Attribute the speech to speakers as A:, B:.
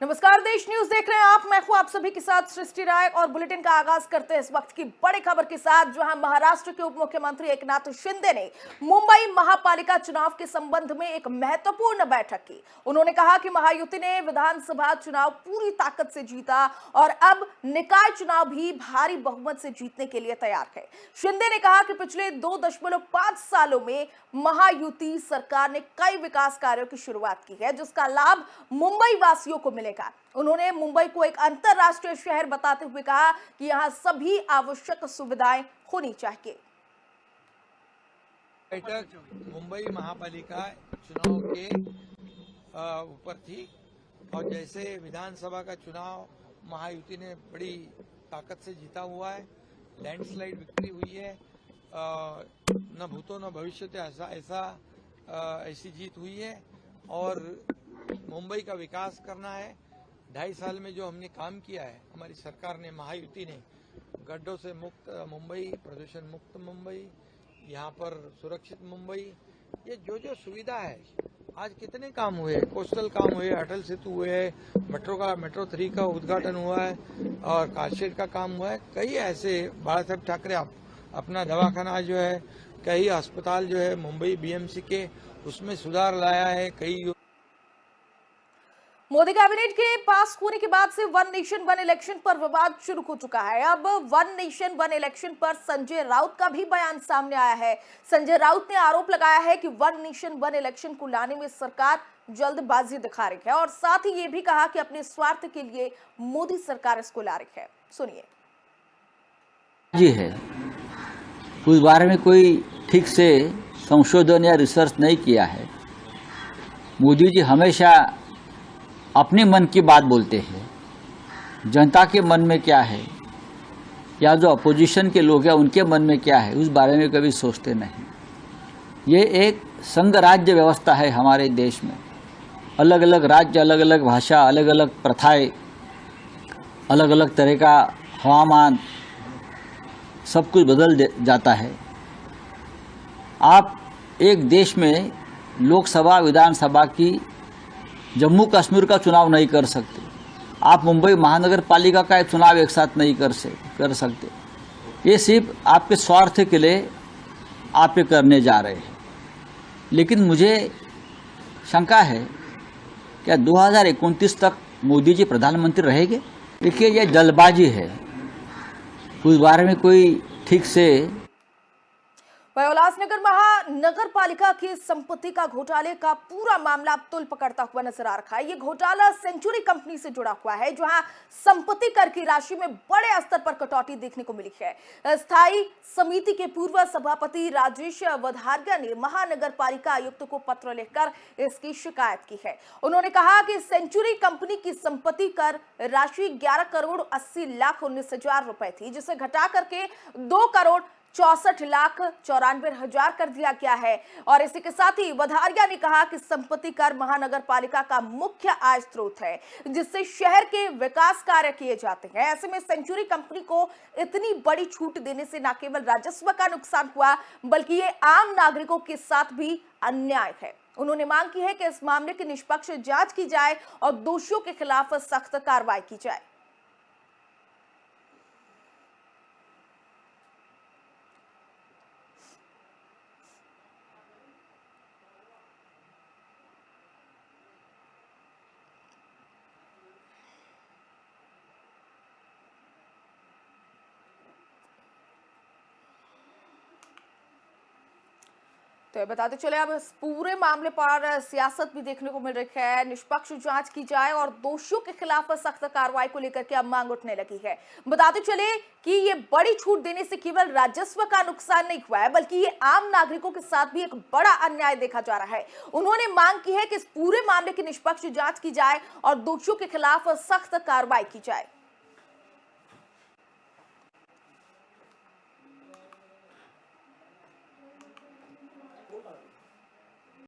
A: नमस्कार, देश न्यूज देख रहे हैं आप। मैं हूं आप सभी के साथ सृष्टि राय और बुलेटिन का आगाज करते हैं इस वक्त की बड़ी खबर के साथ, जहां महाराष्ट्र के उप मुख्यमंत्री एकनाथ शिंदे ने मुंबई महापालिका चुनाव के संबंध में एक महत्वपूर्ण बैठक की। उन्होंने कहा कि महायुति ने विधानसभा चुनाव पूरी ताकत से जीता और अब निकाय चुनाव भी भारी बहुमत से जीतने के लिए तैयार है। शिंदे ने कहा कि पिछले 2.5 सालों में महायुति सरकार ने कई विकास कार्यों की शुरुआत की है, जिसका लाभ मुंबई वासियों को मिलेगा। उन्होंने मुंबई को एक अंतरराष्ट्रीय शहर बताते हुए कहा कि यहां सभी आवश्यक सुविधाएं होनी चाहिए।
B: बैठक मुंबई महापालिका चुनाव के ऊपर थी और जैसे विधानसभा का चुनाव महायुति ने बड़ी ताकत से जीता हुआ है, लैंडस्लाइड विक्ट्री हुई है, न भूतो न भविष्य ऐसी जीत हुई है और मुंबई का विकास करना है। 2.5 साल में जो हमने काम किया है, हमारी सरकार ने, महायुति ने, गड्ढों से मुक्त मुंबई, प्रदूषण मुक्त मुंबई, यहाँ पर सुरक्षित मुंबई, ये जो सुविधा है, आज कितने काम हुए, कोस्टल काम हुए, अटल सेतु हुए, मेट्रो 3 का उद्घाटन हुआ है और कारशेड का काम हुआ है। कई ऐसे बाला साहब ठाकरे अपना दवाखाना जो है, कई अस्पताल जो है मुंबई बीएमसी के, उसमें सुधार लाया है। कई
A: मोदी कैबिनेट के पास होने के बाद से वन नेशन वन इलेक्शन पर विवाद शुरू हो चुका है। अब वन नेशन वन इलेक्शन पर संजय राउत का भी बयान सामने आया है। संजय राउत ने आरोप लगाया है कि वन नेशन वन इलेक्शन को लाने में सरकार जल्दबाजी दिखा रही है और साथ ही ये भी कहा कि अपने स्वार्थ के लिए मोदी सरकार इसको ला रही है। सुनिए।
C: जी है, उस बारे में कोई ठीक से संशोधन या रिसर्च नहीं किया है। मोदी जी हमेशा अपने मन की बात बोलते हैं। जनता के मन में क्या है या जो अपोजिशन के लोग हैं उनके मन में क्या है, उस बारे में कभी सोचते नहीं। ये एक संघ राज्य व्यवस्था है हमारे देश में। अलग अलग राज्य, अलग अलग भाषा, अलग अलग प्रथाएं, अलग अलग तरह का हवामान, सब कुछ बदल जाता है। आप एक देश में लोकसभा विधानसभा की जम्मू कश्मीर का चुनाव नहीं कर सकते। आप मुंबई महानगर पालिका का चुनाव एक साथ नहीं कर सकते। ये सिर्फ आपके स्वार्थ के लिए आप ये करने जा रहे हैं। लेकिन मुझे शंका है, क्या 2029 तक मोदी जी प्रधानमंत्री रहेंगे? देखिए, ये जल्दबाजी है, उस बारे में कोई ठीक से।
A: उल्लासनगर महानगर पालिका की संपत्ति का घोटाले का पूरा मामला तुल पकड़ता हुआ नजर आ रहा है। ये घोटाला सेंचुरी कंपनी से जुड़ा हुआ है, जहां संपत्ति कर की राशि में बड़े स्तर पर कटौती देखने को मिली है। स्थायी समिति के पूर्व सभापति राजेश वधारिया ने महानगर पालिका आयुक्त को पत्र लिखकर इसकी शिकायत की है। उन्होंने कहा कि सेंचुरी कंपनी की संपत्ति कर राशि 11,80,19,000 रुपए थी, जिसे घटा करके 2,64,94,000 कर दिया गया है। और इसी के साथ ही वधारिया ने कहा कि संपत्ति कर महानगर पालिका का मुख्य आय स्रोत है, जिससे शहर के विकास कार्य किए जाते हैं। ऐसे में सेंचुरी कंपनी को इतनी बड़ी छूट देने से न केवल राजस्व का नुकसान हुआ, बल्कि ये आम नागरिकों के साथ भी अन्याय है। उन्होंने मांग की है कि इस मामले की निष्पक्ष जांच की जाए और दोषियों के खिलाफ सख्त कार्रवाई की जाए। तो बताते चले, अब इस पूरे मामले पर सियासत भी देखने को मिल रही है। निष्पक्ष जांच की जाए और दोषियों के खिलाफ सख्त कार्रवाई को लेकर के अब मांग उठने लगी है। बताते चले कि ये बड़ी छूट देने से केवल राजस्व का नुकसान नहीं हुआ है, बल्कि ये आम नागरिकों के साथ भी एक बड़ा अन्याय देखा जा रहा है। उन्होंने मांग की है कि इस पूरे मामले की निष्पक्ष जांच की जाए और दोषियों के खिलाफ सख्त कार्रवाई की जाए।